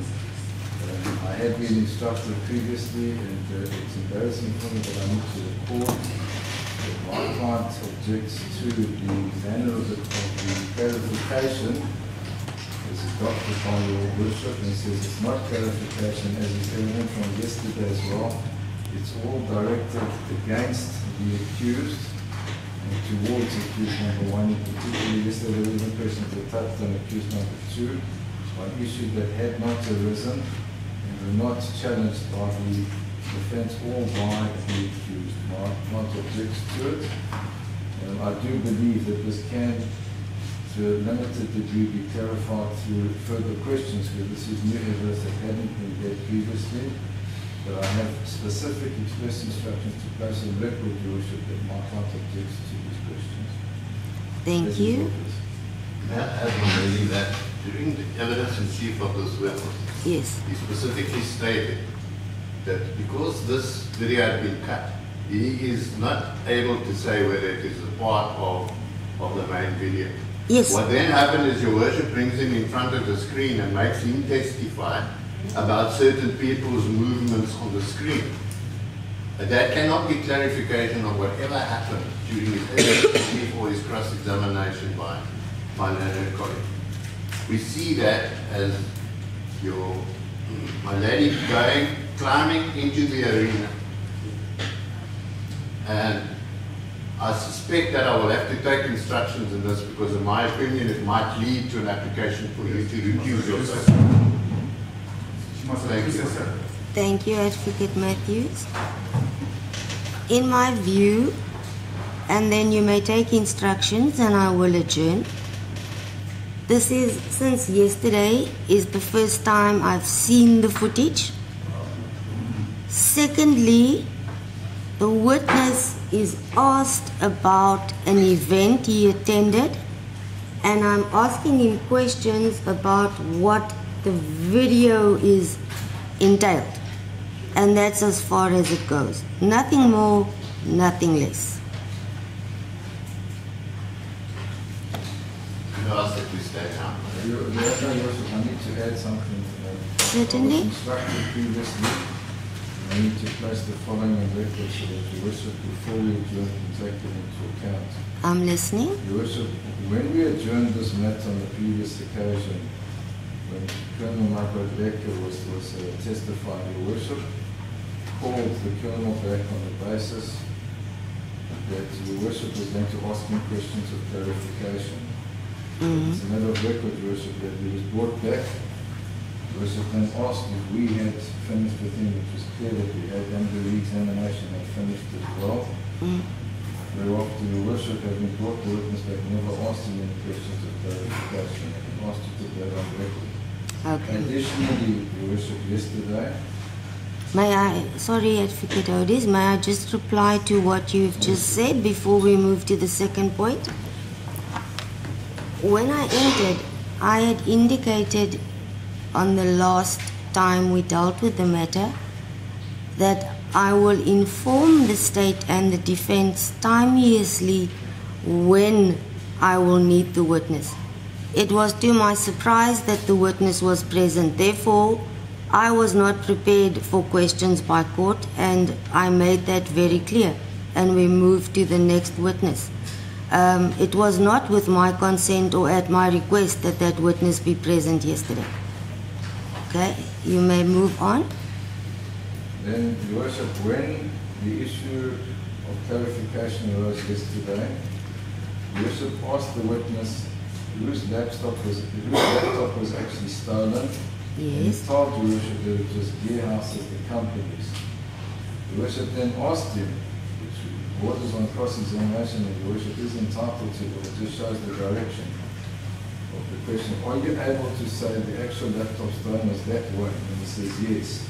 I had been instructed previously, and it's embarrassing for me that I need to report that my client objects to the manner of the clarification as adopted by your worship, and says it's not clarification as is evident from yesterday as well. It's all directed against the accused and towards accused number one. Particularly yesterday there were even questions that touched on accused number two on issues that had not arisen and were not challenged by the defense or by the accused. My client objects to it. I do believe that this can, to a limited degree, be clarified through further questions, because this is new evidence that hadn't been read previously. But I have specific express instructions to place on record, Your Worship, that my client objects to these questions.
Thank
That is
you.
what it is.
May I add one really that during the evidence in chief of this witness,
Yes.
he specifically stated that because this video had been cut, he is not able to say whether it is a part of the main video.
Yes.
What then happened is your worship brings him in front of the screen and makes him testify about certain people's movements on the screen. That cannot be clarification of whatever happened during his evidence or his cross-examination by my learned colleague. We see that as my lady climbing into the arena. And I suspect that I will have to take instructions in this because in my opinion it might lead to an application for you to recuse yourself. Thank you.
Thank you, Advocate Matthews. In my view, and then you may take instructions and I will adjourn. This is, since yesterday is the first time I've seen the footage. Secondly, the witness is asked about an event he attended, and I'm asking him questions about what the video is entailed. And that's as far as it goes. Nothing more, nothing less.
You asked that we stay down.
Your Worship, I need to add something.
Certainly.
I was instructed previously. I need to place the following on record so that Your Worship, before we adjourn, can take it into account.
I'm listening.
Your Worship, when we adjourned this matter on the previous occasion, when Colonel Margaret Becker was testifying, Your Worship called the Colonel back on the basis that Your Worship was going to ask him questions of clarification. It's a matter of record, Your Worship, that he was brought back. Your Worship then asked if we had finished with him, which was clear that we had, and the re-examination had finished as well. Thereafter, Your Worship, having brought the witness back, never asked him any questions of clarification, and asked to put that on record.
Okay.
Additionally, Your Worship, yesterday,
May I, sorry Advocate Otis, may I just reply to what you've just said before we move to the second point? When I entered, I had indicated on the last time we dealt with the matter that I will inform the state and the defense timeously when I will need the witness. It was to my surprise that the witness was present. Therefore, I was not prepared for questions by court, and I made that very clear, and we moved to the next witness. It was not with my consent or at my request that that witness be present yesterday. Okay, you may move on.
Then, Your Worship, when the issue of clarification arose yesterday, Your Worship asked the witness whose laptop was actually stolen.
Yes.
And he told Your Worship that it was Gearhouse's, the company's. Your Worship then asked him, which borders on cross-examination, and Your Worship is entitled to, but it just shows the direction of the question. Are you able to say the actual laptop stolen was that one? And he says yes.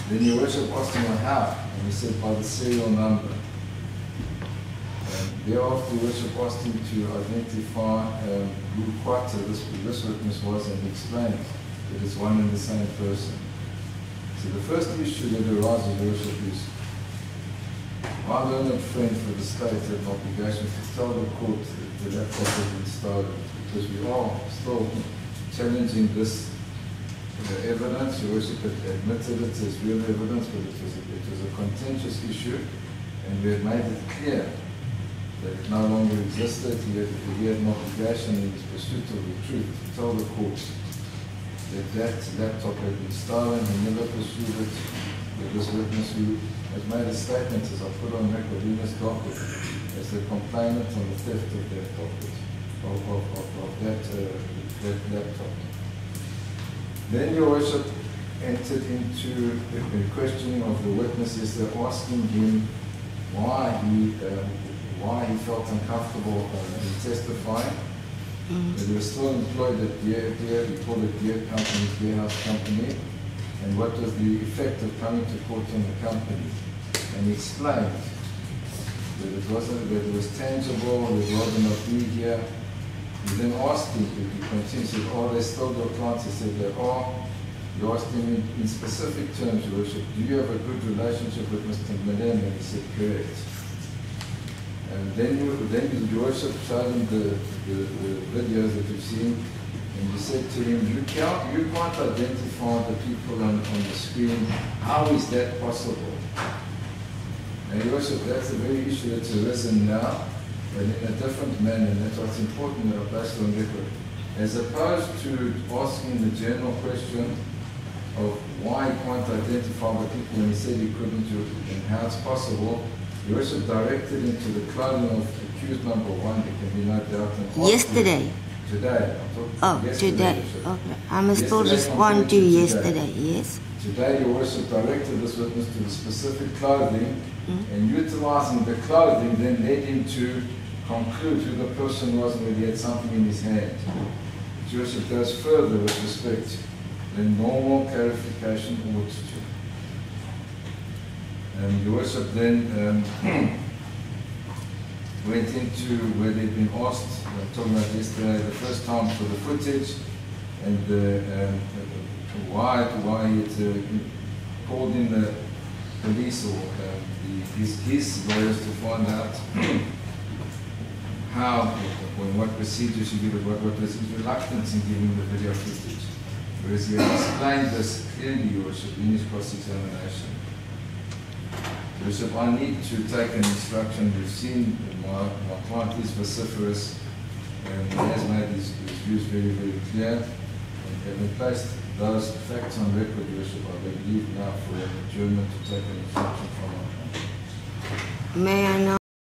Then Your Worship asked him how, and he said by the serial number. Thereafter, Your Worship asked him to identify who quite this witness was, and he explained that it's one and the same person. So the first issue that arises, Your Worship, is my learned friend for the state had an obligation to tell the court that the laptop had been stolen, because we are still challenging this evidence. Your Worship had admitted it as real evidence, but it was a contentious issue, and we had made it clear that it no longer existed. He had an obligation in his pursuit of the truth to tell the court that that laptop had been stolen. He never pursued it with this witness who has made a statement, as I put on record in this docket, as the complainant on the theft of that docket, of that laptop. Then Your Worship entered into the questioning of the witness yesterday, asking him why he felt uncomfortable in testifying. That he was still employed at Deer, we call it Deer Company, Gearhouse Company, and what was the effect of coming to court on the company. And he explained that it was tangible, that it wasn't a media. He then asked him, he continued, said, are they still your clients? He said, they are. He asked him in specific terms, Your Worship, do you have a good relationship with Mr. Malema? And he said, correct. And then Your Worship showed him the videos that you've seen, and you said to him, you can't identify the people on the screen. How is that possible? And Your Worship, that's a very issue that's arisen now, but in a different manner, and that's what's important that I place on record. As opposed to asking the general question of why he can't identify the people when he said he couldn't do it, and how it's possible, Your Worship directed into the clothing of accused number one. There can be no doubt.
Yesterday?
Today.
Oh, today. Okay. I must still respond to yesterday, yes.
Today, Your Worship directed this witness to the specific clothing, and utilizing the clothing then led him to conclude who the person was and whether he had something in his hand. Your Worship goes further with respect than normal clarification ought to. Your Worship then went into where they'd been asked, talking about yesterday, the first time for the footage, and why it called in the police or his lawyers to find out how, what procedures he did, what was his reluctance in giving the video footage. Whereas he had explained this clearly, Your Worship, in his cross-examination. Your Worship, I need to take an instruction. We've seen my client is vociferous, and he has made his views very, very clear. And having placed those facts on record, Your Worship, I believe now for an adjournment to take an instruction from our client.
May I now